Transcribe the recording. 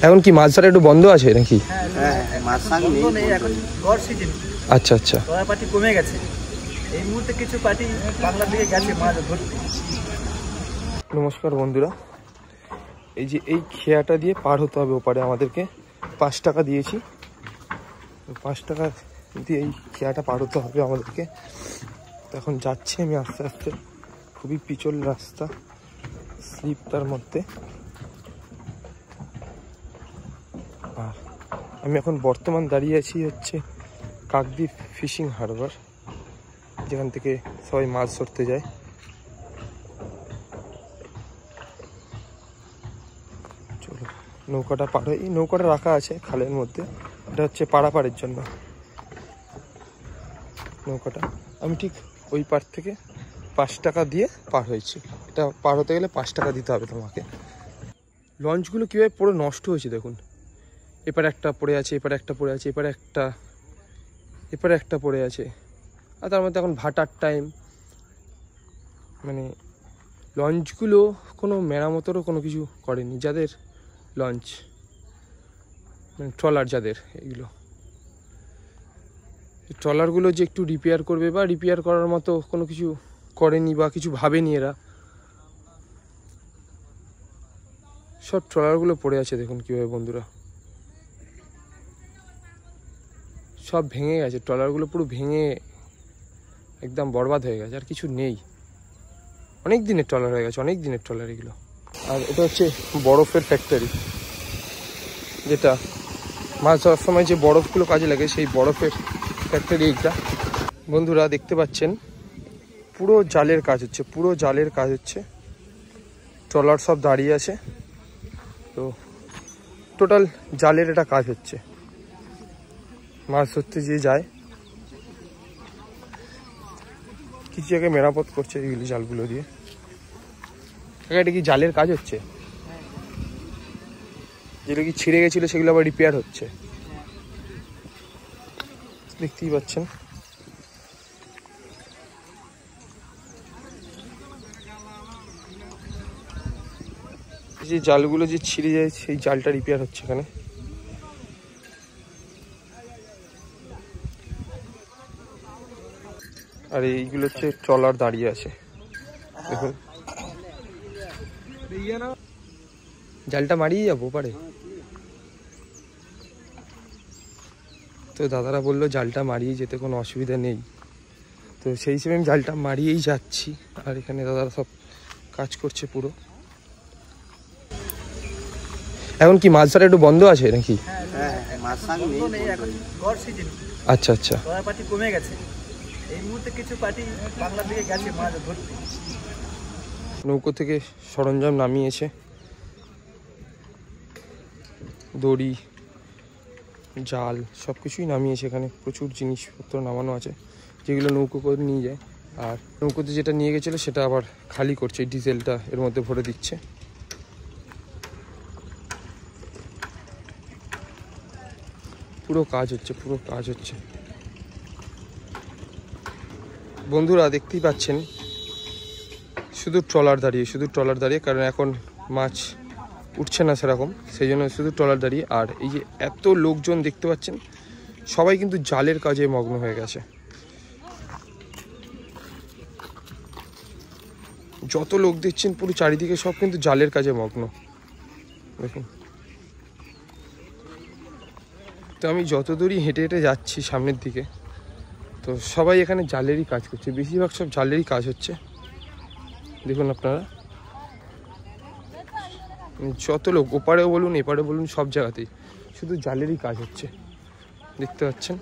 এখন কি মাছ ধরা একটু বন্ধ আছে নাকি? আচ্ছা আচ্ছা, পাটি কমে গেছে এই মুহূর্তে, কিছু পাটি বাংলার দিকে গেছে মাছ ধরতে। নমস্কার বন্ধুরা, এই যে এই খেয়াটা দিয়ে পার হতে হবে ওপারে, আমাদেরকে 5 টাকা দিয়েছি, 5 টাকা দিয়ে এই খেয়াটা পার হতে হবে আমাদেরকে। এখন যাচ্ছি আমি আস্তে আস্তে, খুবই পিছল রাস্তা, স্লিপ তার মধ্যে। আর আমি এখন বর্তমান দাঁড়িয়ে আছি হচ্ছে কাকদ্বীপ ফিশিং হারবার, যেখান থেকে সবাই মাছ ধরতে যায়। চলো নৌকাটা পার হয়, এই নৌকাটা রাখা আছে খালের মধ্যে, এটা হচ্ছে পারাপারের জন্য নৌকাটা। আমি ঠিক ওই পার থেকে 5 টাকা দিয়ে পার হয়েছি, এটা পার হতে গেলে 5 টাকা দিতে হবে তোমাকে। লঞ্চগুলো কীভাবে পুরো নষ্ট হয়েছে দেখুন, এপারে একটা পড়ে আছে, এপারে একটা পড়ে আছে, এপারে একটা পড়ে আছে। আর তার মধ্যে এখন ভাটার টাইম, মানে লঞ্চগুলো কোনো মেরামতেরও কোনো কিছু করেনি, যাদের লঞ্চ মানে ট্রলার যাদের, এগুলো ট্রলারগুলো যে একটু রিপেয়ার করবে বা রিপেয়ার করার মতো কোনো কিছু করেনি বা কিছু ভাবেনি এরা। সব ট্রলারগুলো পড়ে আছে দেখুন কীভাবে বন্ধুরা, সব ভেঙে গেছে, ট্রলারগুলো পুরো ভেঙে একদম বরবাদ হয়ে গেছে, আর কিছু নেই। অনেক দিনের ট্রলার হয়ে গেছে, অনেক দিনের ট্রলার এগুলো। আর এটা হচ্ছে বরফের ফ্যাক্টরি, যেটা মাছ ধরার সময় যে বরফগুলো কাজে লাগে, সেই বরফের ফ্যাক্টরি এইটা। বন্ধুরা দেখতে পাচ্ছেন পুরো জালের কাজ হচ্ছে, পুরো জালের কাজ হচ্ছে, ট্রলার সব দাঁড়িয়ে আছে, তো টোটাল জালের এটা কাজ হচ্ছে। মাছ ধরতে যে যায়, কিছু জায়গায় মেরামত করছে এইগুলি জালগুলো দিয়ে। এটা কি জালের কাজ হচ্ছে? যেগুলো কি ছিঁড়ে গেছিল সেগুলো আবার রিপেয়ার হচ্ছে, দেখতেই পাচ্ছেন। যে জালগুলো যে ছিঁড়ে যায় সেই জালটা রিপেয়ার হচ্ছে এখানে। আর এইগুলো হচ্ছে ট্রলার দাঁড়িয়ে আছে দেখুন। জালটা মারিয়ে যাবো পারে, তো দাদারা বললো জালটা মারিয়ে যেতে কোনো অসুবিধা নেই, তো সেই হিসেবে আমি জালটা মারিয়েই যাচ্ছি। আর এখানে দাদারা সব কাজ করছে পুরো। এখন কি মাছ ধরা একটু বন্ধ আছে নাকি? আচ্ছা আচ্ছা, পাটি কমে গেছে এই মুহূর্তে, কিছু পাটি বাংলার দিকে গেছে মাছ ধরতে। নৌকো থেকে সরঞ্জাম নামিয়েছে, দড়ি, জাল সব কিছুই নামিয়েছে। এখানে প্রচুর জিনিসপত্র নামানো আছে, যেগুলো নৌকো করে নিয়ে যায়। আর নৌকোতে যেটা নিয়ে গেছিলো সেটা আবার খালি করছে, ডিজেলটা এর মধ্যে ভরে দিচ্ছে। পুরো কাজ হচ্ছে, পুরো কাজ হচ্ছে বন্ধুরা, দেখতেই পাচ্ছেন। শুধু ট্রলার দাঁড়িয়ে, কারণ এখন মাছ উঠছে না সেরকম, সেই জন্য শুধু ট্রলার দাঁড়িয়ে। আর এই যে এত লোকজন দেখতে পাচ্ছেন, সবাই কিন্তু জালের কাজে মগ্ন হয়ে গেছে। যত লোক দেখছেন পুরো চারিদিকে সব কিন্তু জালের কাজে মগ্ন দেখুন। তো আমি যত দূরই হেঁটে হেঁটে যাচ্ছি সামনের দিকে, তো সবাই এখানে জালেরই কাজ করছে, বেশিরভাগ সব জালেরই কাজ হচ্ছে দেখুন আপনারা। যত লোক ওপারেও বলুন এপারে বলুন, সব জায়গাতেই শুধু জালেরই কাজ হচ্ছে দেখতে পাচ্ছেন।